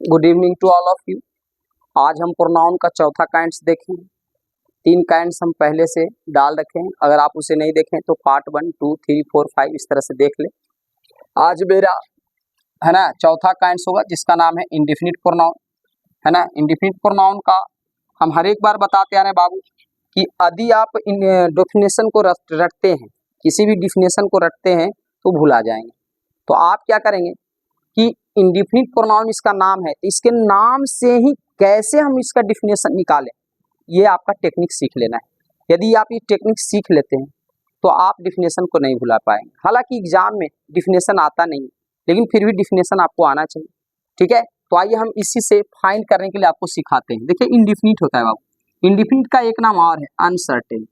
Good evening to all of you. आज हम pronoun का चौथा काइंड्स देखें। 3 काइंड्स हम पहले से डाल रखे हैं, अगर आप उसे नहीं देखें तो पार्ट 1, 2, 3, 4, 5 इस तरह से देख लें। आज मेरा है ना चौथा काइंड्स होगा जिसका नाम है इंडिफिनिट प्रोनाउन, है ना। इंडिफिनिट प्रोनाउन का हम हर एक बार बताते आ रहे हैं बाबू कि यदि आप इन डेफिनेशन को रटते हैं, किसी भी डिफिनेशन को रटते हैं तो भूल आ जाएंगे। तो आप क्या करेंगे कि इंडिफिनिट प्रोनाउन इसका नाम है, इसके नाम से ही कैसे हम इसका डिफिनेशन निकालें, ये आपका टेक्निक सीख लेना है। यदि आप ये टेक्निक सीख लेते हैं तो आप डिफिनेशन को नहीं भुला पाएंगे। हालांकि एग्जाम में डिफिनेशन आता नहीं, लेकिन फिर भी डिफिनेशन आपको आना चाहिए, ठीक है। तो आइए हम इसी से फाइंड करने के लिए आपको सिखाते हैं। देखिए इंडिफिनिट होता है बाबू, इंडिफिनिट का एक नाम और है अनसर्टेन।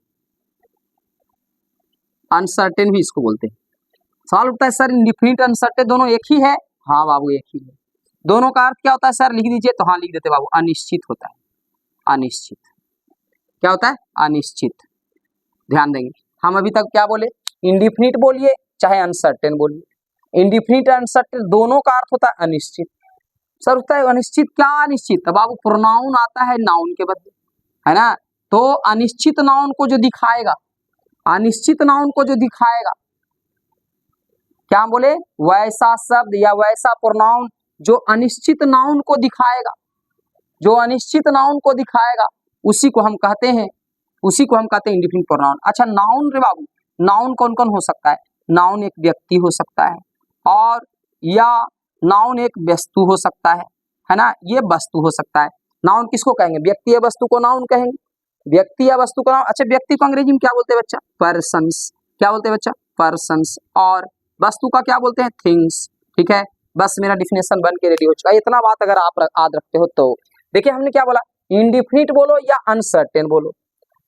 अनसर्टेन भी इसको बोलते हैं। सवाल उठता है सर इंडिफिनिट अनसर्टेन दोनों एक ही है? हाँ बाबू एक ही है। दोनों का अर्थ क्या होता है सर, लिख दीजिए। तो हाँ लिख देते बाबू, अनिश्चित होता है। अनिश्चित क्या होता है? अनिश्चित। ध्यान देंगे, हम अभी तक क्या बोले, इंडिफिनिट बोलिए चाहे अनसर्टेन बोलिए, इंडिफिनिट अनसर्टेन दोनों का अर्थ होता है अनिश्चित। सर होता है अनिश्चित, क्या अनिश्चित? तो बाबू प्रोनाउन आता है नाउन के बदले, है ना। तो अनिश्चित नाउन को जो दिखाएगा, अनिश्चित नाउन को जो दिखाएगा, क्या हम बोले, वैसा शब्द या वैसा प्रोनाउन जो अनिश्चित नाउन को दिखाएगा, जो अनिश्चित नाउन को दिखाएगा उसी को हम कहते हैं इंडिफिनिट प्रोनाउन। अच्छा नाउन रे बाबू, नाउन कौन कौन हो सकता है? नाउन एक व्यक्ति हो सकता है, और या नाउन एक वस्तु हो सकता है ना। ये वस्तु हो सकता है। नाउन किसको कहेंगे? व्यक्ति या वस्तु को नाउन कहेंगे, व्यक्ति या वस्तु को नाउन। अच्छा व्यक्ति को अंग्रेजी में क्या बोलते हैं बच्चा? पर्सन्स। क्या बोलते हैं बच्चा? पर्सन्स। और वस्तु का क्या बोलते हैं? थिंग्स। ठीक है, बस मेरा डिफिनेशन बन के रेडी हो चुका है। इतना बात अगर आप याद रखते हो तो देखिए हमने क्या बोला, इंडिफिनिट बोलो या अनसर्टेन बोलो,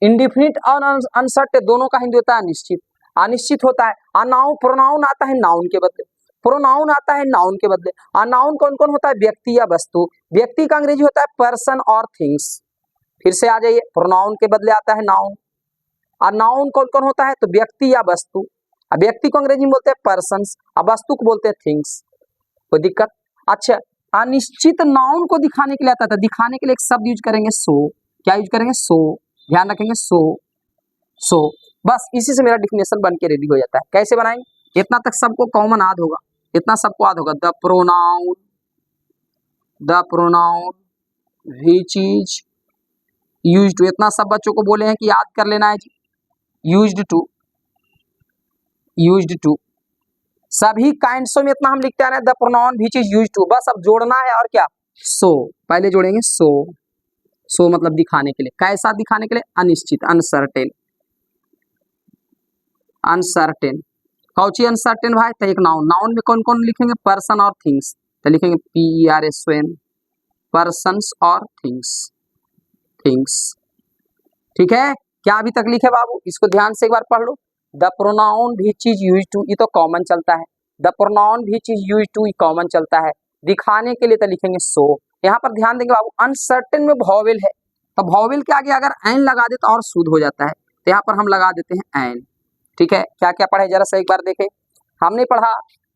इंडिफिनिट और अनसर्टेन दोनों का हिंदी होता है अनिश्चित। अनिश्चित होता है। नाउन प्रोनाउन आता है नाउन के बदले, प्रोनाउन आता है नाउन के बदले। नाउन कौन कौन होता है? व्यक्ति या वस्तु। व्यक्ति का अंग्रेजी होता है पर्सन और थिंग्स। फिर से आ जाइए, प्रोनाउन के बदले आता है नाउन। और नाउन कौन कौन होता है? तो व्यक्ति या वस्तु। अब व्यक्ति को अंग्रेजी में बोलते हैं पर्सन्स, अब वस्तु को बोलते हैं थिंग्स। कोई दिक्कत? अच्छा अनिश्चित नाउन को दिखाने के लिए आता था, दिखाने के लिए एक शब्द यूज करेंगे सो। क्या यूज करेंगे? सो। ध्यान रखेंगे, सो। सो बस इसी से मेरा डिफिनेशन बन के रेडी हो जाता है। कैसे बनाएंगे? इतना तक सबको कॉमन याद होगा, इतना सबको याद होगा। The pronoun which is used to, इतना सब बच्चों को बोले हैं कि याद कर लेना है जी। यूज्ड टू सभी काइंड्सों में इतना हम लिखते आ रहे हैं, the pronoun which is used to. बस अब जोड़ना है और क्या, सो। पहले जोड़ेंगे सो। सो मतलब दिखाने के लिए, कैसा दिखाने के लिए? अनिश्चित, अनसर्टेन। अनसर्टेन कौची अनसर्टेन भाई? तो एक नाउन, नाउन में कौन कौन लिखेंगे? पर्सन और थिंग्स। तो लिखेंगे PERSON, पर्सन्स और थिंग्स। थिंग्स ठीक है। क्या अभी तक लिखे बाबू? इसको ध्यान से एक बार पढ़ लो। The pronoun which is used to, ये तो कॉमन चलता है। The pronoun which is used to common चलता है। दिखाने के लिए तो लिखेंगे सो। यहाँ पर ध्यान देंगे बाबू, अनसर्टेन में वॉवेल है, तो वॉवेल के आगे अगर एन लगा दे तो और शुद्ध हो जाता है। तो यहाँ पर हम लगा देते हैं एन। ठीक है, क्या क्या पढ़े जरा सा एक बार देखें। हमने पढ़ा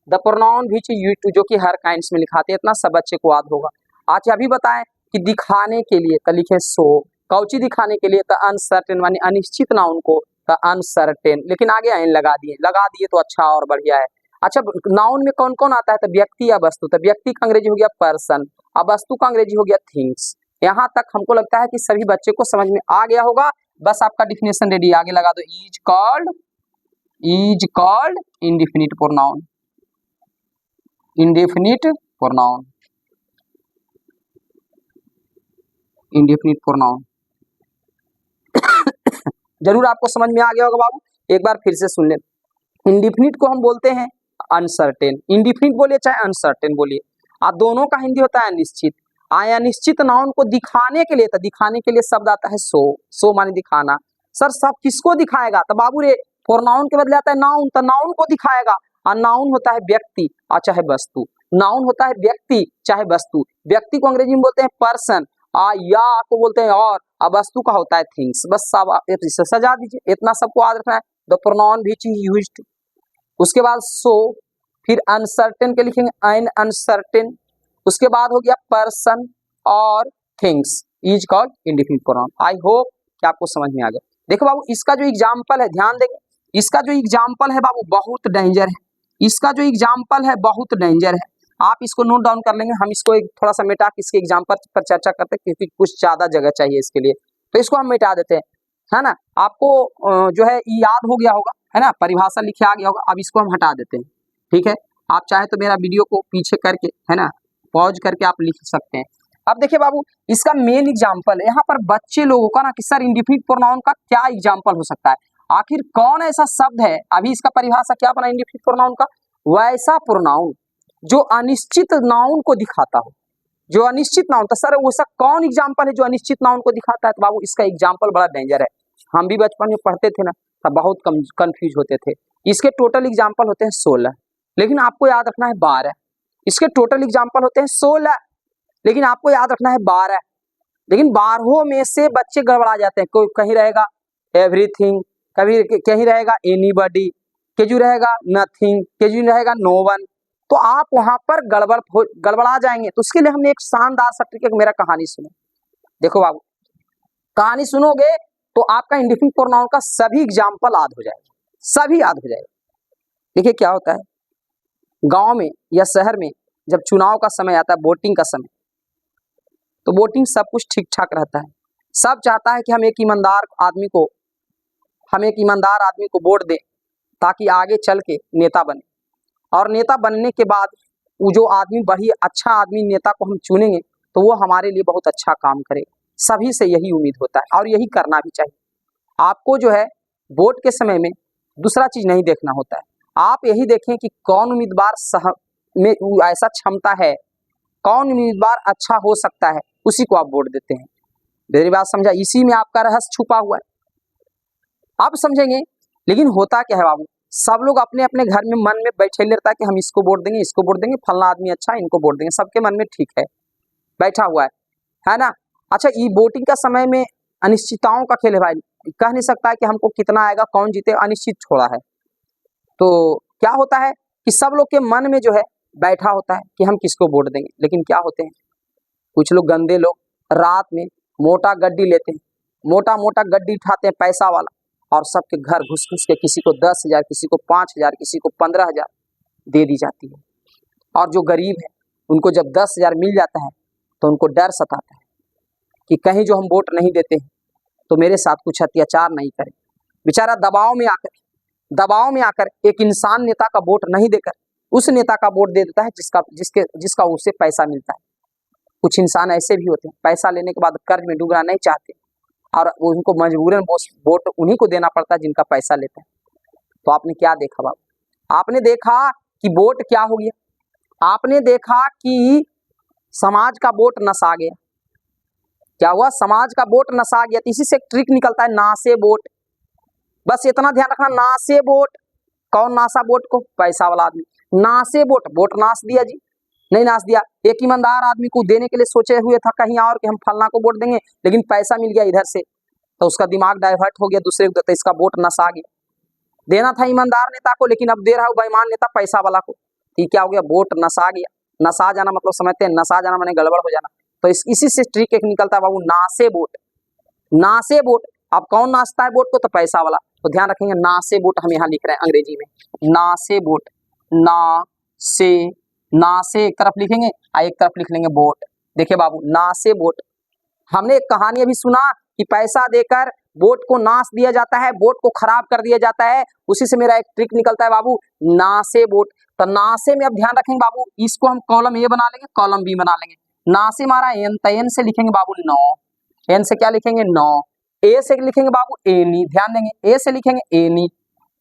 the pronoun which is used to, जो कि हर काइंड्स में लिखाते हैं, इतना सब बच्चे को याद होगा। आज अभी बताएं कि दिखाने के लिए तो लिखे सो। कौची दिखाने के लिए? तो अनसर्टेन माने अनिश्चित नाउन को, तो अनसर्टेन, लेकिन आगे एन लगा दिए तो अच्छा और बढ़िया है। अच्छा नाउन में कौन कौन आता है? तो व्यक्ति या वस्तु। तो व्यक्ति का अंग्रेजी हो गया पर्सन, अब वस्तु का अंग्रेजी हो गया थिंग्स। यहाँ तक हमको लगता है कि सभी बच्चे को समझ में आ गया होगा। बस आपका डिफिनेशन रेडी, आगे लगा दो। Is called indefinite pronoun. Indefinite pronoun, indefinite pronoun. जरूर आपको समझ में आ गया होगा बाबू, एक बार फिर से सुन ले। इंडिफिनिट को हम बोलते हैं अनसर्टेन। इंडिफिनिट बोलिए चाहे अनसर्टेन बोलिए, आप दोनों का हिंदी होता है अनिश्चित। अनिश्चित नाउन को दिखाने के लिए, तो दिखाने के लिए शब्द आता है सो। सो माने दिखाना। सर सब किसको दिखाएगा? तो बाबू रे प्रोनाउन के बदले आता है नाउन, तो नाउन को दिखाएगा। और नाउन होता है व्यक्ति और चाहे वस्तु। नाउन होता है व्यक्ति चाहे वस्तु। व्यक्ति को अंग्रेजी में बोलते हैं पर्सन, या को बोलते हैं और वस्तु का होता है थिंग्स। बस सब सजा दीजिए, इतना सबको याद रखना है। The pronoun which is used to, उसके बाद सो, फिर अनसर्टेन के लिखेंगे एन अनसर्टेन, उसके बाद हो गया पर्सन और things is called indefinite pronoun. I hope कि आपको समझ में आ गया। देखो बाबू, इसका जो एग्जाम्पल है, ध्यान देंगे, इसका जो एग्जाम्पल है बाबू बहुत डेंजर है। इसका जो एग्जाम्पल है बहुत डेंजर है। आप इसको नोट डाउन कर लेंगे। हम इसको एक थोड़ा सा मिटा के इसके एग्जाम्पल पर चर्चा करते हैं, क्योंकि कुछ ज्यादा जगह चाहिए इसके लिए, तो इसको हम मिटा देते हैं, है ना। आपको जो है याद हो गया होगा, है ना, परिभाषा लिखे आ गया होगा। अब इसको हम हटा देते हैं, ठीक है। आप चाहे तो मेरा वीडियो को पीछे करके, है ना, पॉज करके आप लिख सकते हैं। अब देखिए बाबू, इसका मेन एग्जाम्पल है यहाँ पर बच्चे लोगों का ना कि सर इंडेफिनिट प्रोनाउन का क्या एग्जाम्पल हो सकता है। आखिर कौन ऐसा शब्द है, अभी इसका परिभाषा क्या बना इंडेफिनिट प्रोनाउन का, वैसा प्रोनाउन जो अनिश्चित नाउन को दिखाता हो, जो अनिश्चित नाउन। तो सर वैसा कौन एग्जाम्पल है जो अनिश्चित नाउन को दिखाता है। तो बाबू इसका एग्जाम्पल बड़ा डेंजर है। हम भी बचपन में पढ़ते थे ना, तब बहुत कंफ्यूज होते थे। इसके टोटल एग्जाम्पल होते हैं 16, लेकिन आपको याद रखना है 12। इसके टोटल एग्जाम्पल होते हैं 16, लेकिन आपको याद रखना है 12। लेकिन 12 में से बच्चे गड़बड़ा जाते हैं। कोई कहीं रहेगा एवरीथिंग, कभी कहीं रहेगा एनीबॉडी, केजू रहेगा नथिंग, केजू रहेगा नो वन। तो आप वहां पर गड़बड़ा जाएंगे। तो उसके लिए हमने एक शानदार सा ट्रिक, मेरा कहानी सुनो। देखो बाबू, कहानी सुनोगे तो आपका इंडेफिनिट प्रोनाउन का सभी एग्जाम्पल याद हो जाएगा, सभी याद हो जाएगा। देखिए क्या होता है, गांव में या शहर में जब चुनाव का समय आता है, वोटिंग का समय, तो वोटिंग सब कुछ ठीक ठाक रहता है। सब चाहता है कि हम एक ईमानदार आदमी को वोट दें, ताकि आगे चल के नेता बने। और नेता बनने के बाद वो जो आदमी बढ़िया अच्छा आदमी नेता को हम चुनेंगे, तो वो हमारे लिए बहुत अच्छा काम करे। सभी से यही उम्मीद होता है और यही करना भी चाहिए। आपको जो है वोट के समय में दूसरा चीज नहीं देखना होता है। आप यही देखें कि कौन उम्मीदवार में ऐसा क्षमता है, कौन उम्मीदवार अच्छा हो सकता है, उसी को आप वोट देते हैं। मेरी बात समझा, इसी में आपका रहस्य छुपा हुआ है। आप समझेंगे। लेकिन होता क्या है बाबू, सब लोग अपने अपने घर में मन में बैठे रहता है कि हम इसको वोट देंगे, इसको वोट देंगे, फलना आदमी अच्छा है, इनको वोट देंगे। सबके मन में ठीक है, बैठा हुआ है ना। अच्छा, ये वोटिंग का समय में अनिश्चितताओं का खेल है भाई। कह नहीं सकता है कि हमको कितना आएगा, कौन जीते, अनिश्चित छोड़ा है। तो क्या होता है कि सब लोग के मन में जो है बैठा होता है कि हम किसको वोट देंगे। लेकिन क्या होते हैं, कुछ लोग गंदे लोग रात में मोटा गड्डी लेते हैं, मोटा मोटा गड्डी उठाते हैं पैसा वाला, और सबके घर घुस घुस के किसी को 10,000, किसी को 5,000, किसी को 15,000 दे दी जाती है। और जो गरीब है उनको जब 10,000 मिल जाता है तो उनको डर सताता है कि कहीं जो हम वोट नहीं देते हैं तो मेरे साथ कुछ अत्याचार नहीं करे। बेचारा दबाव में आकर एक इंसान नेता का वोट नहीं देकर उस नेता का वोट दे देता है जिसका उसे पैसा मिलता है। कुछ इंसान ऐसे भी होते हैं, पैसा लेने के बाद कर्ज में डूबना नहीं चाहते और उनको मजबूरन वोट उन्हीं को देना पड़ता है जिनका पैसा लेता है। तो आपने क्या देखा बाबू, आपने देखा कि वोट क्या हो गया, आपने देखा कि समाज का वोट नसा गया। क्या हुआ, समाज का वोट नसा गया। तो इसी से एक ट्रिक निकलता है, नासे वोट। बस इतना ध्यान रखना, नासे वोट। कौन नासा वोट को, पैसा वाला आदमी। नासे वोट नाश दिया जी, नहीं नाश दिया। एक ईमानदार आदमी को देने के लिए सोचे हुए था कहीं और कि हम फलना को वोट देंगे, लेकिन पैसा मिल गया इधर से, तो उसका दिमाग डाइवर्ट हो गया दूसरे को, तो इसका वोट नसा गया। देना था ईमानदार नेता को, लेकिन अब दे रहा है बेईमान नेता पैसा वाला को। ठीक, क्या हो गया, वोट नसा गया। नसा जाना मतलब समझते हैं, नसा जाना माने गड़बड़ हो जाना। तो इसी से ट्रिक एक निकलता है बाबू, नासे वोट। नासे वोट। अब कौन नाचता है वोट को, तो पैसा वाला। तो ध्यान रखेंगे, नासे वोट हम यहाँ लिख रहे हैं अंग्रेजी में, नासे वोट। ना से एक तरफ लिखेंगे और एक तरफ लिख लेंगे वोट। देखिए बाबू, ना से वोट। हमने एक कहानी अभी सुना कि पैसा देकर वोट को नाश दिया जाता है, वोट को खराब कर दिया जाता है। उसी से मेरा एक ट्रिक निकलता है बाबू, ना से वोट। तो ना से में अब ध्यान रखेंगे बाबू, इसको हम कॉलम ए बना लेंगे, कॉलम बी बना लेंगे। ना से मारा एन, तो एन से लिखेंगे बाबू 9। एन से क्या लिखेंगे 9। ए से लिखेंगे बाबू एनी, ध्यान देंगे, ए से लिखेंगे एनी।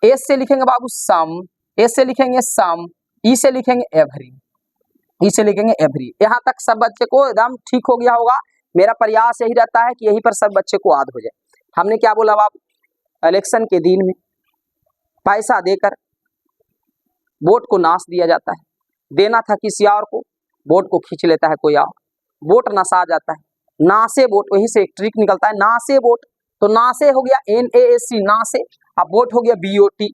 एस से लिखेंगे बाबू सम, एस से लिखेंगे सम। ई से लिखेंगे एवरी, ई से लिखेंगे एवरी। यहाँ तक सब बच्चे को एकदम ठीक हो गया होगा। मेरा प्रयास यही रहता है कि यहीं पर सब बच्चे को याद हो जाए। हमने क्या बोला बाबू, इलेक्शन के दिन में पैसा देकर वोट को नाश दिया जाता है। देना था किसी और को, वोट को खींच लेता है कोई और, वोट नसा जाता है। नासे वोट, वहीं से एक ट्रिक निकलता है, नासे वोट। तो नासे हो गया NASE, नासे। अब वोट हो गया BOT,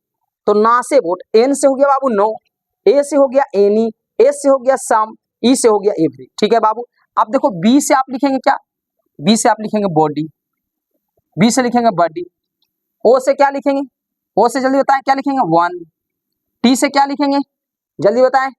तो नासे वोट। एन से हो गया बाबू 9, ए से हो गया एनी, एस से हो गया सम, ई से हो गया एवरी। ठीक है बाबू, अब देखो बी से आप लिखेंगे क्या, बी से आप लिखेंगे बॉडी, बी से लिखेंगे बॉडी। ओ से क्या लिखेंगे, ओ से जल्दी बताएं क्या लिखेंगे, वन। टी से क्या लिखेंगे, जल्दी बताएं,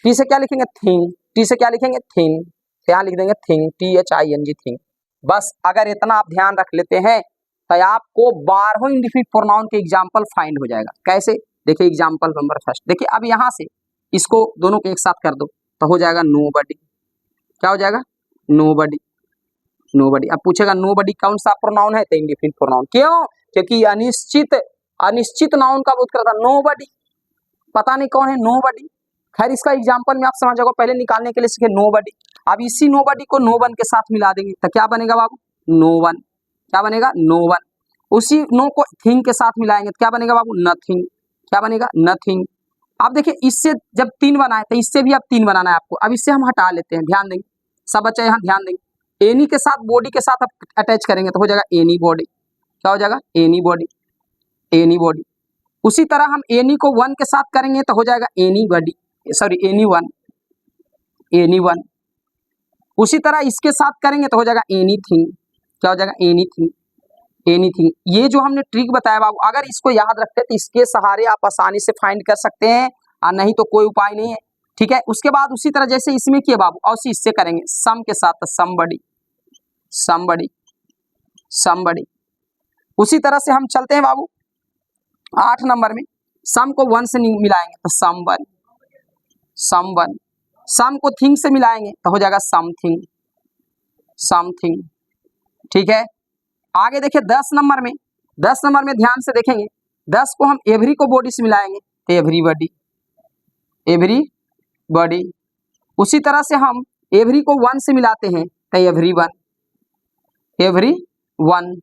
टी से क्या लिखेंगे, थिंग, टी से क्या लिखेंगे, थिंग, यहाँ लिख देंगे थिंग, THING, थिंग। बस अगर इतना आप ध्यान रख लेते हैं तो आपको 12 इंडिफिनिट प्रोनाउन के एग्जाम्पल फाइंड हो जाएगा। कैसे, देखिए एग्जाम्पल नंबर फर्स्ट, देखिए अब यहाँ से इसको दोनों को एक साथ कर दो तो हो जाएगा नोबडी। क्या हो जाएगा, नोबडी, नोबडी। अब पूछेगा नोबडी कौन सा प्रोनाउन है, तो इंडिफिनिट प्रोनाउन। क्यों, क्योंकि अनिश्चित, अनिश्चित नाउन का बोध करता नोबडी, पता नहीं कौन है नोबडी। खैर इसका एग्जाम्पल में आप समझ जाओगे, पहले निकालने के लिए सीखे नोबडी। अब इसी नोबडी को नो वन के साथ मिला देंगे तो क्या बनेगा बाबू, नो वन। क्या बनेगा, नो वन। उसी नो को थिंग के साथ मिलाएंगे तो क्या बनेगा बाबू, नथिंग। क्या बनेगा, नथिंग। अब देखिए इससे जब 3 बनाए तो इससे भी अब 3 बनाना है आपको। अब इससे हम हटा लेते हैं, ध्यान देंगे सब बच्चे यहाँ ध्यान देंगे। एनी के साथ बॉडी के साथ आप अटैच करेंगे तो हो जाएगा एनी बॉडी। क्या हो जाएगा, एनी बॉडी, एनी बॉडी। उसी तरह हम एनी को 1 के साथ करेंगे तो हो जाएगा any body, sorry any one, any one. उसी तरह इसके साथ करेंगे तो हो जाएगा एनीथिंग। क्या हो जाएगा, एनीथिंग, एनीथिंग। ये जो हमने ट्रिक बताया बाबू, अगर इसको याद रखते हैं तो इसके सहारे आप आसानी से फाइंड कर सकते हैं, और नहीं तो कोई उपाय नहीं है। ठीक है, उसके बाद उसी तरह जैसे इसमें किए बाबू, और इससे करेंगे सम के साथ, समबडी, समबडी, समबडी। उसी तरह से हम चलते हैं बाबू 8 नंबर में, सम को 1 से मिलाएंगे तो समवन, समवन। सम को थिंग से मिलाएंगे तो हो जाएगा समथिंग, समथिंग। ठीक है, आगे देखिए 10 नंबर में, 10 नंबर में ध्यान से देखेंगे, 10 को हम एवरी को बॉडी से मिलाएंगे तो एवरीबॉडी, एवरीबॉडी। उसी तरह से हम एवरी को 1 से मिलाते हैं तो एवरीवन, एवरीवन,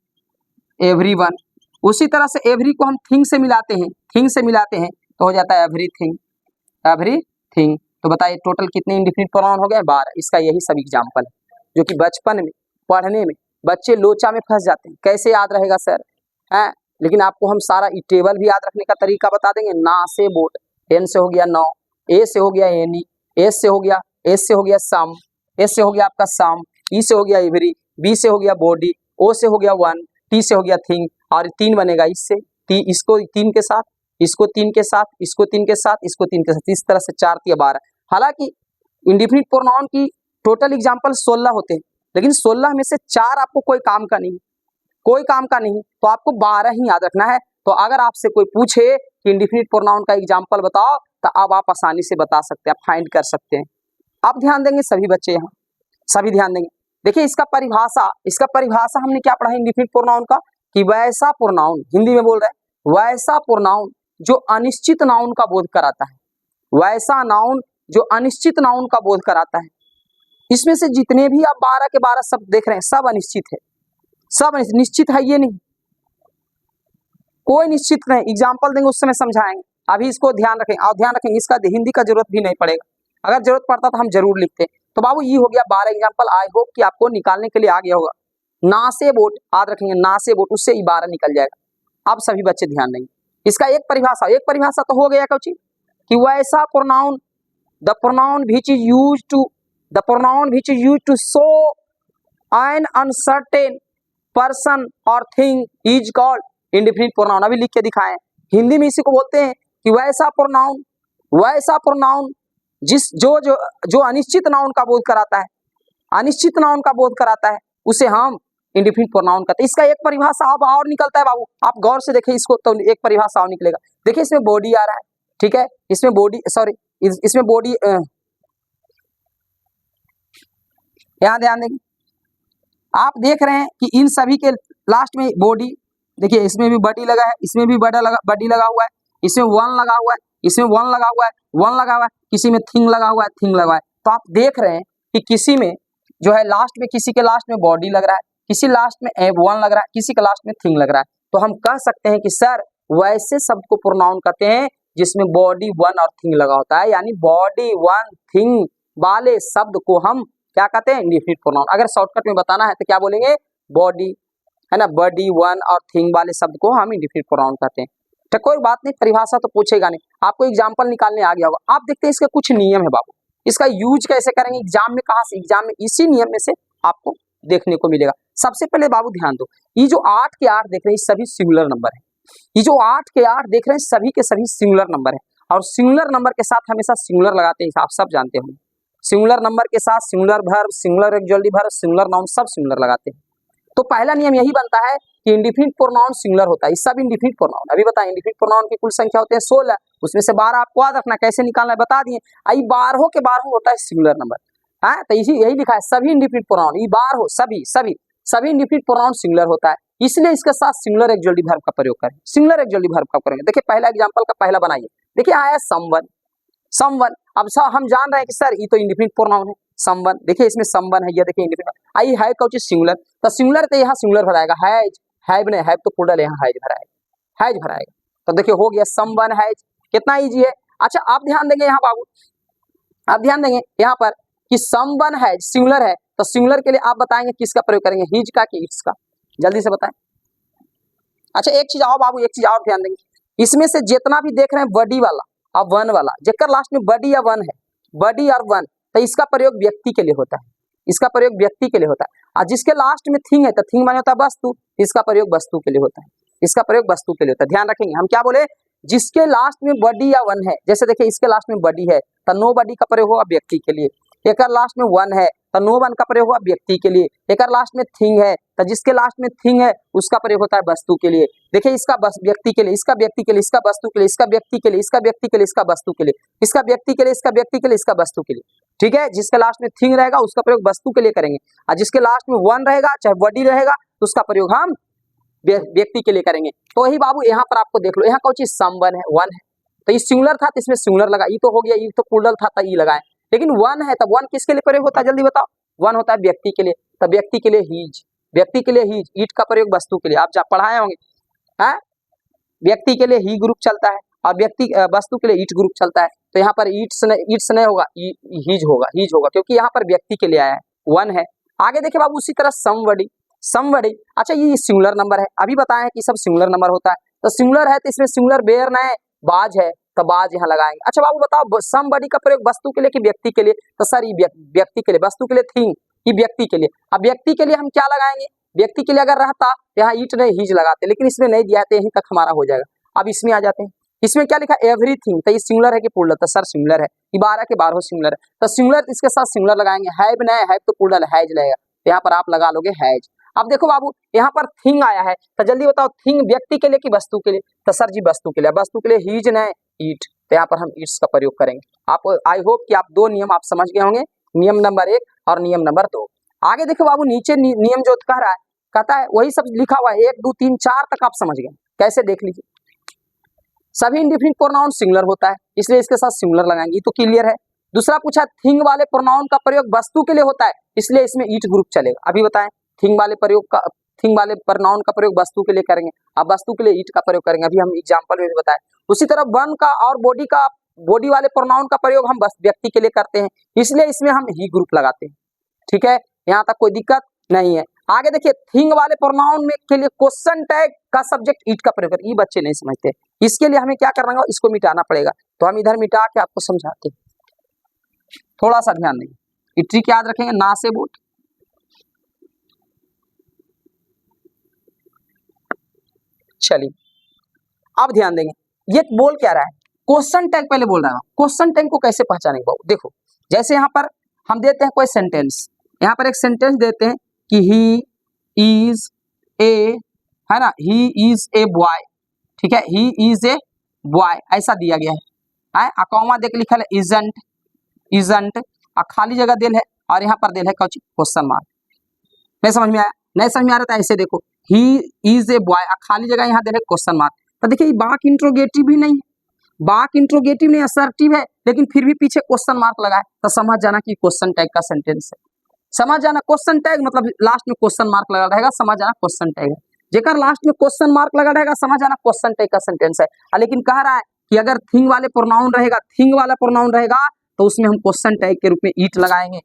एवरीवन। उसी तरह से एवरी को हम थिंग से मिलाते हैं, थिंग से मिलाते हैं तो हो जाता है एवरीथिंग, एवरीथिंग। तो बताइए टोटल कितने इंडिफिनिट प्रोनाउन हो गए, 12। इसका यही सब एग्जाम्पल है जो कि बचपन में पढ़ने में बच्चे लोचा में फंस जाते हैं, कैसे याद रहेगा सर हैं। लेकिन आपको हम सारा टेबल भी याद रखने का तरीका बता देंगे। ना से बोट, एन से हो गया नौ, ए से हो गया एनी, एस से हो गया, एस से हो गया सम, एस से हो गया आपका सम, ई से हो गया एवरी, बी से हो गया बॉडी, ओ से हो गया वन, टी से हो गया थिंग, और 3 बनेगा इससे, इसको 3 के साथ, इसको 3 के साथ, इसको 3 के साथ, इसको 3 के साथ, इस तरह से 4 या 12। हालांकि इंडिफिनिट प्रोनाउन की टोटल एग्जाम्पल 16 होते हैं, लेकिन 16 में से 4 आपको कोई काम का नहीं, कोई काम का नहीं, तो आपको 12 ही याद रखना है। तो अगर आपसे कोई पूछे कि इंडिफिनिट प्रोनाउन का एग्जाम्पल बताओ तो अब आप आसानी से बता सकते हैं, आप फाइंड कर सकते हैं। आप ध्यान देंगे सभी बच्चे, यहाँ सभी ध्यान देंगे। देखिए इसका परिभाषा हमने क्या पढ़ा है इंडिफिनिट प्रोनाउन का, कि वैसा प्रोनाउन, हिंदी में बोल रहे हैं, वैसा प्रोनाउन जो अनिश्चित नाउन का बोध कराता है, वैसा नाउन जो अनिश्चित नाउन का बोध कराता है। इसमें से जितने भी आप 12 के 12 शब्द देख रहे हैं सब अनिश्चित है, सब निश्चित है ये नहीं, कोई निश्चित नहीं। एग्जाम्पल देंगे उस समय समझाएंगे, अभी इसको ध्यान रखें, और ध्यान रखेंगे इसका हिंदी का जरूरत भी नहीं पड़ेगा, अगर जरूरत पड़ता तो हम जरूर लिखते। तो बाबू ये हो गया 12 एग्जाम्पल, आई होप कि आपको निकालने के लिए आ गया होगा। ना से बोट याद रखेंगे, ना से बोट, उससे 12 निकल जाएगा। अब सभी बच्चे ध्यान देंगे, इसका एक परिभाषा तो हो गया कोची, कि वैसा pronoun, the pronoun which is used to show an uncertain person or thing is called indefinite pronoun. अभी लिख के दिखाएं, हिंदी में इसी को बोलते हैं कि वैसा प्रोनाउन जिस जो अनिश्चित नाउन का बोध कराता है, अनिश्चित नाउन का बोध कराता है, उसे हम इंडिफिनिट प्रोनाउन कहते हैं। इसका एक परिभाषा अब और निकलता है बाबू, आप गौर से देखिए इसको, तो एक परिभाषा और निकलेगा। देखिए इसमें बॉडी आ रहा है, ठीक है, इसमें बॉडी, सॉरी इसमें बॉडी, यहाँ ध्यान देंगे, आप देख रहे हैं कि इन सभी के लास्ट में बॉडी, देखिए इसमें भी बॉडी लगा है, इसमें भी बॉडी लगा हुआ है, इसमें वन लगा हुआ है, इसमें वन लगा हुआ है, वन लगा हुआ है, किसी में थिंग लगा हुआ है, थिंग लगा है। तो आप देख रहे हैं कि किसी में जो है लास्ट में, किसी के लास्ट में बॉडी लग रहा है, किसी लास्ट में वन लग रहा है, किसी के लास्ट में थिंग लग रहा है। तो हम कह सकते हैं कि सर वैसे शब्द को प्रोनाउन कहते हैं जिसमें बॉडी वन और थिंग लगा होता है, यानी बॉडी वन थिंग वाले शब्द को हम क्या कहते हैं, इंडिफिनिट प्रोनाउन। अगर शॉर्टकट में बताना है तो क्या बोलेंगे, बॉडी, है ना, बॉडी वन और थिंग वाले शब्द को हम इंडिफिनिट प्रोनाउन कहते हैं। तो कोई बात नहीं, परिभाषा तो पूछेगा नहीं, आपको एग्जाम्पल निकालने आ गया होगा। आप देखते हैं इसके कुछ नियम है बाबू, इसका यूज कैसे करेंगे एग्जाम में, कहाँ से, एग्जाम में इसी नियम में से आपको देखने को मिलेगा। सबसे पहले बाबू ध्यान दो, ये जो 8 के 8 देख रहे हैं सभी सिंगुलर नंबर है। ये जो 8 के 8 देख रहे हैं सभी के सभी सिंगुलर नंबर है, और सिंगुलर नंबर के साथ हमेशा सिंगुलर लगाते हैं, आप सब जानते होंगे। सिंगुलर नंबर के साथ singular verb, singular auxiliary verb, singular noun सब सिंगुलर लगाते हैं। तो पहला नियम यही बनता है कि इंडिफिनिट प्रोनाउन सिंगुलर होता है, ये सब इंडिफिनिट प्रोनाउन। अभी बताएं इंडिफिनिट प्रोनाउन की कुल संख्या होते हैं 16, उसमें से 12 आपको याद रखना, कैसे निकालना है बता दिए। आई 12 के 12 होता है सिंगुलर नंबर, हाँ तो यही लिखा है सभी इंडिफिनिट प्रोनाउन, ये 12 सभी इंडिफिनिट प्रोनाउन सिंगुलर होता है, इसलिए इसके साथ सिंगुलर ऑक्सिलरी वर्ब का प्रयोग करें। सिंगुलर ऑक्सिलरी वर्ब का करेंगे, देखिए पहला एग्जांपल का पहला बनाइए, देखिए आया समवन। अब हम जान रहे हैं कि सर ये तो इंडिफिनिट प्रोनाउन है समवन, देखिए इसमें समवन है, ये देखिए इंडिफिनिट। आई है कौन सिंगुलर, तो सिंगुलर तो यहाँ सिंगुलर भराएगा, हैव नहीं, हैव तो प्लूरल, यहाँ हैज भराएगा। तो देखिए हो गया समवन हैज, कितना इजी है। अच्छा आप ध्यान देंगे यहाँ बाबू, आप ध्यान देंगे यहाँ पर कि समवन हैज सिंगुलर है, तो सिंगुलर के लिए आप बताएंगे किसका प्रयोग करेंगे, हिज का कि इट्स का, जल्दी से बताएं। अच्छा एक चीज आओ बाबू, एक चीज और ध्यान देंगे, इसमें से जितना भी देख रहे हैं बडी वाला और वन वाला, जेकर लास्ट में बडी या वन है, बडी और वन, तो इसका प्रयोग व्यक्ति के लिए होता है, इसका प्रयोग व्यक्ति के लिए होता है। और जिसके लास्ट में थिंग है, तो थिंग माने होता है वस्तु, इसका प्रयोग वस्तु के लिए होता है, इसका प्रयोग वस्तु के लिए होता है। ध्यान रखेंगे, हम क्या बोले, जिसके लास्ट में बडी या वन है, जैसे देखिए इसके लास्ट में बडी है तो नो बडी का प्रयोग होगा व्यक्ति के लिए, एक लास्ट में वन है तो नो वन का प्रयोग हुआ व्यक्ति के लिए, एक लास्ट में थिंग है तो जिसके लास्ट में थिंग है उसका प्रयोग होता है वस्तु के लिए। देखिए इसका बस व्यक्ति के लिए, इसका व्यक्ति के लिए, इसका वस्तु के लिए, इसका व्यक्ति के लिए, इसका व्यक्ति के लिए, इसका वस्तु के लिए, इसका व्यक्ति के लिए, इसका व्यक्ति के लिए, इसका वस्तु के लिए। ठीक है, जिसके लास्ट में थिंग रहेगा उसका प्रयोग वस्तु के लिए करेंगे, और जिसके लास्ट में वन रहेगा चाहे बॉडी रहेगा तो उसका प्रयोग हम व्यक्ति के लिए करेंगे। तो वही बाबू यहाँ पर आपको देख लो, यहाँ कौन चीज समवन है, वन है, तो ये सिंगुलर था तो इसमें सिंगुलर लगा, ये तो हो गया, ये तो प्लूरल था तो ये लगाए, लेकिन वन है तो वन किसके लिए प्रयोग होता है जल्दी बताओ, वन होता है व्यक्ति के लिए, तो व्यक्ति के लिए हीज, व्यक्ति के लिए हीज, ईट का प्रयोग वस्तु के लिए, आप जब पढ़ाए होंगे, हाँ व्यक्ति के लिए ही ग्रुप चलता है और व्यक्ति वस्तु के लिए ईट ग्रुप चलता है, तो यहाँ पर ईट्स नहीं होगा, हीज होगा क्योंकि यहाँ पर व्यक्ति के लिए आया है, वन है। आगे देखिए बाबू उसी तरह समवड़ी, अच्छा ये सिंगुलर नंबर है, अभी बताएं कि सब सिंगुलर नंबर होता है, तो सिंगुलर है तो इसमें सिंगुलर बेयर न है, बाज है तो बाज यहाँ लगाएंगे। अच्छा बाबू बताओ समबडी का प्रयोग वस्तु के लिए कि व्यक्ति के लिए, तो सर ये व्यक्ति के लिए, वस्तु के लिए थिंग, ये व्यक्ति के लिए। अब व्यक्ति के लिए हम क्या लगाएंगे, व्यक्ति के लिए अगर रहता यहाँ ईट नहीं हीज लगाते, लेकिन इसमें नहीं दिया है, यहीं तक हमारा हो जाएगा। अब इसमें आ जाते हैं, इसमें क्या लिखा एवरीथिंग, तो ये सिंगुलर है कि प्लूरल, तो सर सिंगुलर है, ये 12 के 12 सिंगुलर है, तो सिंगुलर इसके साथ सिंगुलर लगाएंगे, हैव नहीं, हैव तो प्लूरल, हैज लगेगा, तो यहाँ पर आप लगा लोगे हैज। अब देखो बाबू यहाँ पर थिंग आया है, तो जल्दी बताओ थिंग व्यक्ति के लिए कि वस्तु के लिए, तो सर जी वस्तु के लिए, वस्तु के लिए हीज नहीं ईट, तो यहाँ पर हम ईट्स का प्रयोग करेंगे। आप आई होप कि आप दो नियम आप समझ गए होंगे, नियम नंबर 1 और नियम नंबर 2। आगे देखो बाबू नीचे नियम जो कह रहा है, कहता है वही सब लिखा हुआ है, 1 2 3 4 तक आप समझ गए, कैसे देख लीजिए। सभी इंडिफिनिट प्रोनाउन सिंगुलर होता है, इसलिए इसके साथ सिंगुलर लगाएंगे, तो क्लियर है। दूसरा पूछा थिंग वाले प्रोनाउन का प्रयोग वस्तु के लिए होता है, इसलिए इसमें ईट ग्रुप चलेगा। अभी बताएं थिंग वाले प्रोनाउन का प्रयोग वस्तु के लिए करेंगे, अब वस्तु के लिए ईट का प्रयोग करेंगे, अभी हम एग्जांपल में भी बताएं। उसी तरह वन का और बॉडी वाले प्रोनाउन का प्रयोग हम व्यक्ति के लिए करते हैं, इसलिए इसमें हम ही ग्रुप लगाते हैं। ठीक है, यहाँ तक कोई दिक्कत नहीं है। आगे देखिए थिंग वाले प्रोनाउन में के लिए क्वेश्चन टैग का सब्जेक्ट ईट का प्रयोग करें, ये बच्चे नहीं समझते, इसके लिए हमें क्या करना होगा, इसको मिटाना पड़ेगा, तो हम इधर मिटा के आपको समझाते हैं, थोड़ा सा ध्यान देंगे, ये ट्रिक याद रखेंगे, ना से बोट। चलिए अब ध्यान देंगे, ये बोल क्या रहा है, क्वेश्चन टैग पहले बोल रहा है, क्वेश्चन टैग को कैसे पहचानेंगे बाबू, देखो जैसे यहाँ पर हम देते हैं कोई सेंटेंस, यहाँ पर एक सेंटेंस देते हैं कि ही इज ए, है ना, ही इज ए बॉय, ठीक है, ही इज ए बॉय ऐसा दिया गया है, कॉमा देके लिखा है इजंट, खाली जगह दिल है और यहाँ पर दिल है क्वेश्चन मार्क। नहीं समझ में आया, नहीं समझ में आ रहा था, ऐसे देखो ही इज ए बॉय, खाली जगह यहाँ दिल है क्वेश्चन मार्क, तो देखिए बाक इंट्रोगेटिव भी नहीं है, बाक इंट्रोगेटिव नहीं असर्टिव है, लेकिन फिर भी पीछे क्वेश्चन मार्क लगा है, तो समझ जाना कि क्वेश्चन टैग का सेंटेंस है, समझ जाना क्वेश्चन टैग मतलब लास्ट में क्वेश्चन मार्क लगा रहेगा, समझ जाना क्वेश्चन टैग है, जेकर लास्ट में क्वेश्चन मार्क लगा रहेगा समझ जाना क्वेश्चन टैग का सेंटेंस है। लेकिन कह रहा है कि अगर थिंग वाले प्रोनाउन रहेगा, थिंग वाला प्रोनाउन रहेगा तो उसमें हम क्वेश्चन टैग के रूप में ईट लगाएंगे,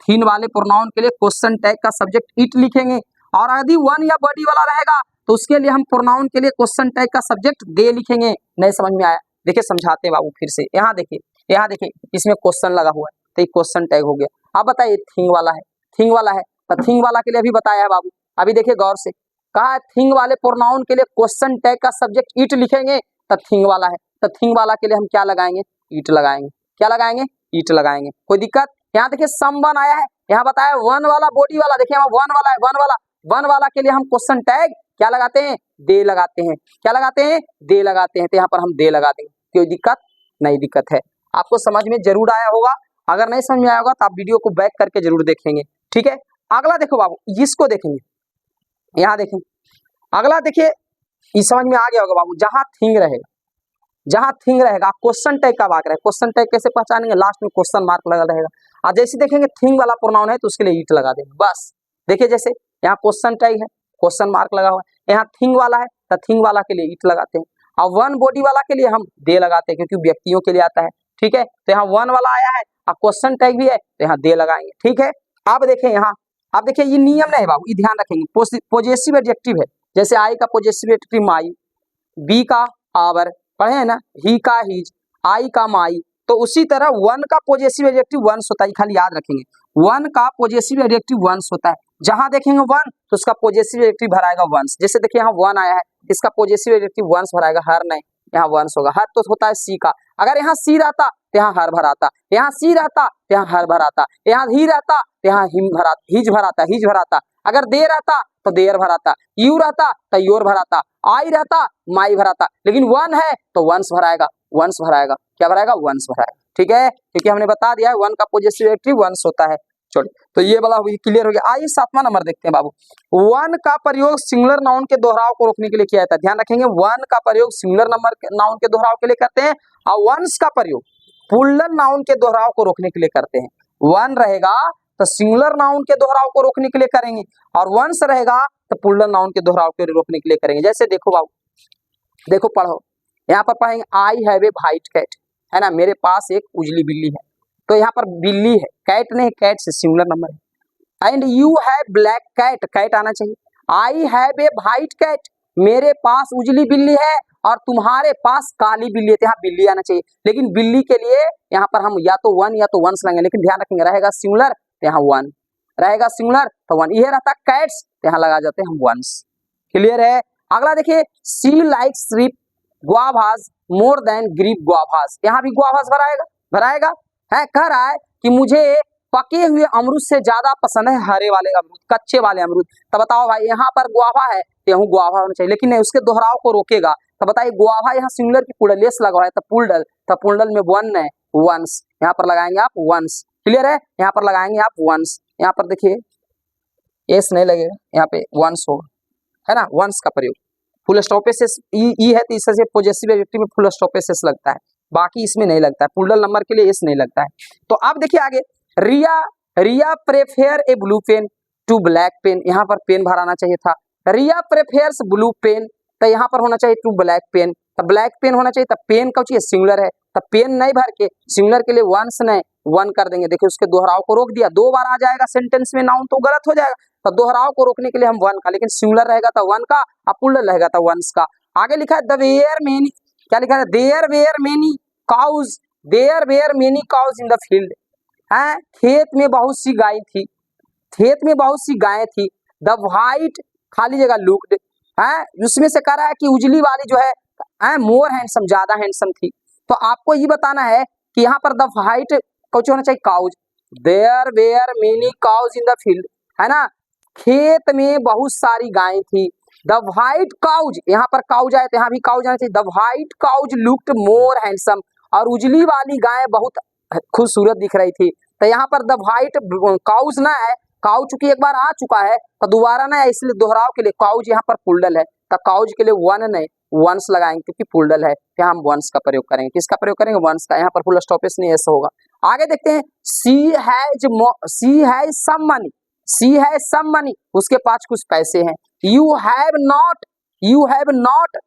थिंग वाले प्रोनाउन के लिए क्वेश्चन टैग का सब्जेक्ट ईट लिखेंगे, और यदि वन या बॉडी वाला रहेगा तो उसके लिए हम प्रोनाउन के लिए क्वेश्चन टैग का सब्जेक्ट दे लिखेंगे। नहीं समझ में आया, देखिए समझाते हैं बाबू फिर से, यहाँ देखिए इसमें क्वेश्चन लगा हुआ है, तो ये क्वेश्चन टैग हो गया। अब बताइए थिंग वाला है, थिंग वाला है तो थिंग वाला के लिए अभी बताया है बाबू, अभी देखिए गौर से, कहा है थिंग वाले प्रोनाउन के लिए क्वेश्चन टैग का सब्जेक्ट इट लिखेंगे तो थिंग वाला है, तो थिंग वाला के लिए हम क्या लगाएंगे, इट लगाएंगे। क्या लगाएंगे, इट लगाएंगे। कोई दिक्कत? यहाँ देखिए सम वन आया है, यहाँ बताया वन वाला बॉडी वाला, देखिए यहाँ वन वाला है, वन वाला के लिए हम क्वेश्चन टैग क्या लगाते हैं, दे लगाते हैं। क्या लगाते हैं, दे लगाते हैं। तो यहाँ पर हम दे लगा देंगे। कोई दिक्कत? नहीं दिक्कत है। आपको समझ में जरूर आया होगा, अगर नहीं समझ में आया होगा तो आप वीडियो को बैक करके जरूर देखेंगे, ठीक है। अगला देखो बाबू, इसको देखेंगे, यहाँ देखें, अगला देखिए, इस समझ में आ गया होगा बाबू, जहां थिंग रहेगा, जहां थिंग रहेगा क्वेश्चन टैग का भाग रहे, क्वेश्चन टैग कैसे पहचानेंगे, लास्ट में क्वेश्चन मार्क लगा रहेगा। और जैसे देखेंगे थिंग वाला प्रोनाउन है तो उसके लिए इट लगा देंगे बस। देखिए जैसे यहाँ क्वेश्चन टैग है, क्वेश्चन मार्क लगा हुआ है, यहाँ थिंग वाला है तो थिंग वाला के लिए इट लगाते हैं, और वन बॉडी वाला के लिए हम दे लगाते हैं क्योंकि व्यक्तियों के लिए आता है, ठीक है। तो यहाँ वन वाला आया है और क्वेश्चन टैग भी है तो यहाँ दे लगाएंगे, ठीक है। अब देखें यहाँ, अब देखिए ये नियम नहीं है बाबू, ये ध्यान रखेंगे, पॉजेसिव एडजेक्टिव है, जैसे आई का पॉजेसिव एडजेक्टिव माई, बी का आवर, पढ़े हैं ना, ही का हीज, आई का माई, तो उसी तरह वन का पॉजेसिव एडजेक्टिव वंस होता है, खाली याद रखेंगे, वन का पॉजेसिव एडजेक्टिव वंस होता है। जहां देखेंगे वन तो उसका पॉजेसिव एडजेक्टिव भराएगा वंस। जैसे देखिए यहाँ वन आया है, इसका पॉजेसिव एडजेक्टिव वंस भराएगा, हर नहीं, यहाँ वंस होगा। हर तो होता है सी का, अगर यहाँ सी रहता तो यहाँ हर भराता, यहाँ सी रहता तो यहाँ हर भराता, यहाँ ही रहता तो यहाँ हिम भराता, हिज भराता, हिज भराता, अगर दे रहता तो देर भराता, यू रहता तो योर भराता, आई रहता माई भराता, लेकिन वन है तो वंस भराएगा, वंस भराएगा। क्या भराएगा, वंस भराएगा, ठीक है, क्योंकि हमने बता दिया है वन का पॉजेसिव एडजेक्टिव वंस होता है। चलिए तो ये वाला क्लियर हो गया। आइए 7वां नंबर देखते हैं बाबू, वन का प्रयोग सिंगुलर नाउन के दोहराव को रोकने के लिए किया जाता है। ध्यान रखेंगे, वन का प्रयोग सिंगुलर नाउन के दोहराव के लिए करते हैं, और वंस का प्रयोग प्लूरल नाउन के दोहराव को रोकने के लिए करते हैं। वन रहेगा तो सिंगुलर नाउन के दोहराव को रोकने के लिए करेंगे, और वंस रहेगा तो प्लूरल नाउन के दोहराव को रोकने के लिए करेंगे। जैसे देखो बाबू, देखो पढ़ो, यहाँ पर पढ़ेंगे I have a white cat, है ना, मेरे पास एक उजली बिल्ली है, तो यहाँ पर बिल्ली है, कैट नहीं, कैट से सिंगुलर नंबर है। And you have black cat, cat आना चाहिए। I have a white cat, मेरे पास उजली बिल्ली है और तुम्हारे पास काली बिल्ली है, तो यहाँ बिल्ली आना चाहिए। लेकिन बिल्ली के लिए यहाँ पर हम या तो वन या तो वंस लेंगे, लेकिन ध्यान रखेंगे रहेगा सिंगुलर तो यहाँ वन रहेगा, सिंगुलर तो वन। ये रहता कैट्स तो यहाँ लगा जाते हैं हम वंस। क्लियर है। अगला देखिए, she like strip guavas more than grip guavas, यहाँ भी गुआभास भराएगा, भराएगा है। कह रहा है कि मुझे पके हुए अमरूद से ज्यादा पसंद है हरे वाले अमरूद, कच्चे वाले अमरूद। तो बताओ भाई, यहाँ पर गुआभा है तो यहाँ गुआभा होना चाहिए, लेकिन नहीं, उसके दोहराव को रोकेगा। तो बताइए गुआभा यहाँ सिंगुलर की पुल्लेस लगा है, तो पुल्डल, तो पुल्डल में वन है, वंस, यहाँ पर लगाएंगे आप वंस। क्लियर है, यहाँ पर लगाएंगे आप वंस। यहाँ पर देखिए एस नहीं लगेगा, यहाँ पे वंस होगा, है ना, वंस का प्रयोग। फुल स्टॉपेस ई है तो इससे पॉजेसिव एडजेक्टिव में फुल स्टॉपेस लगता है, बाकी इसमें नहीं लगता है, प्लूरल नंबर के लिए एस नहीं लगता है। तो अब देखिए आगे, Riya prefer a blue pen to black pen, यहाँ पर पेन भराना चाहिए था। रिया प्रेफर्स ब्लू पेन, तो यहाँ पर होना चाहिए टू ब्लैक पेन, तो ब्लैक पेन होना चाहिए। तो पेन का चाहिए सिंगुलर है, तो पेन नहीं भर के सिंगुलर के लिए वंस नहीं वन कर देंगे। देखिए उसके दोहराव को रोक दिया, 2 बार आ जाएगा सेंटेंस में नाउन तो गलत हो जाएगा, तो दोहराव को रोकने के लिए हम वन का, लेकिन सिंगुलर रहेगा तो वन का, और प्लूरल रहेगा तो वंस का। आगे लिखा है द वेयर मेनी, क्या लिखा है, there were many cows, there were many cows in the field, है, खेत में बहुत सी गाय थी, खेत में बहुत सी गायें थी। द व्हाइट खाली जगह लुक्ड, है, उसमें से कह रहा है कि उजली वाली जो है मोर हैंडसम, ज्यादा हैंडसम थी। तो आपको ये बताना है कि यहाँ पर द व्हाइट कुछ होना चाहिए cows, there were many cows in the field, है ना, खेत में बहुत सारी गायें थी। द व्हाइट काउज, यहाँ पर काउज आए तो यहाँ भी काउज आना चाहिए। The white cows looked more handsome, और उजली वाली गाय बहुत खूबसूरत दिख रही थी। तो यहाँ पर द व्हाइट काउज ना है, काउ चूंकि एक बार आ चुका है तो दोबारा ना है, इसलिए दोहराव के लिए काउज यहाँ पर पुल्डल है, तो काउज के लिए वन नहीं वंस लगाएंगे क्योंकि पुल्डल है, यहाँ हम वंस का प्रयोग करेंगे। किसका प्रयोग करेंगे, वंस का। यहाँ पर फुल स्टॉपेज नहीं ऐसा होगा। आगे देखते हैं, she has some money, she has some money, उसके पास कुछ पैसे हैं। यू हैव नॉट,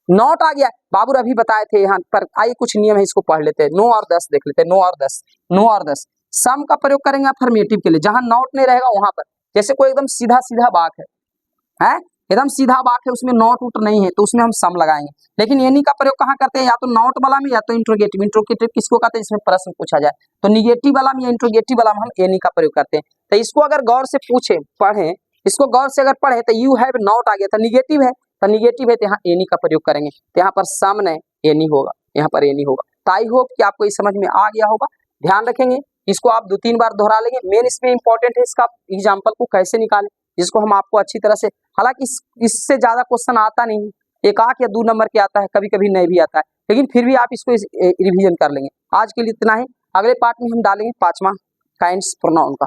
नॉट आ गया बाबू, अभी बताए थे यहाँ पर। आइए कुछ नियम है, इसको पढ़ लेते हैं। 9 और 10 देख लेते हैं, 9 और 10, 9 और 10। सम का प्रयोग करेंगे अफर्मेटिव के लिए, जहां नॉट नहीं रहेगा वहां पर। जैसे कोई एकदम सीधा सीधा बात है, एकदम सीधा वाक्य है, उसमें नॉट उट नहीं है, तो उसमें हम सम लगाएंगे। लेकिन एनी का प्रयोग कहाँ करते हैं, या तो नॉट वाला में या तो इंट्रोगेटिव। इंट्रोगेटिव किसको कहते हैं, जिसमें प्रश्न पूछा जाए, तो निगेटिव वाला में या इंट्रोगेटिव वाला में हम एनी का प्रयोग करते हैं। तो इसको अगर गौर से पूछे पढ़े, इसको गौर से अगर पढ़े तो यू हैव नॉट आ गया था, निगेटिव है, तो निगेटिव है तो यहाँ एनी का प्रयोग करेंगे, तो यहाँ पर सम नहीं एनी होगा, यहाँ पर एनी होगा। तो आई होप कि आपको इस समझ में आ गया होगा। ध्यान रखेंगे, इसको आप 2-3 बार दोहरा लेंगे। मेन इसमें इंपॉर्टेंट है इसका एग्जाम्पल को कैसे निकालें, जिसको हम आपको अच्छी तरह से, हालांकि इससे ज्यादा क्वेश्चन आता नहीं, 1 आंक या 2 नंबर के आता है, कभी कभी नहीं भी आता है, लेकिन फिर भी आप इसको रिवीजन कर लेंगे। आज के लिए इतना ही, अगले पार्ट में हम डालेंगे 5वां काइंड्स प्रोनाउन का।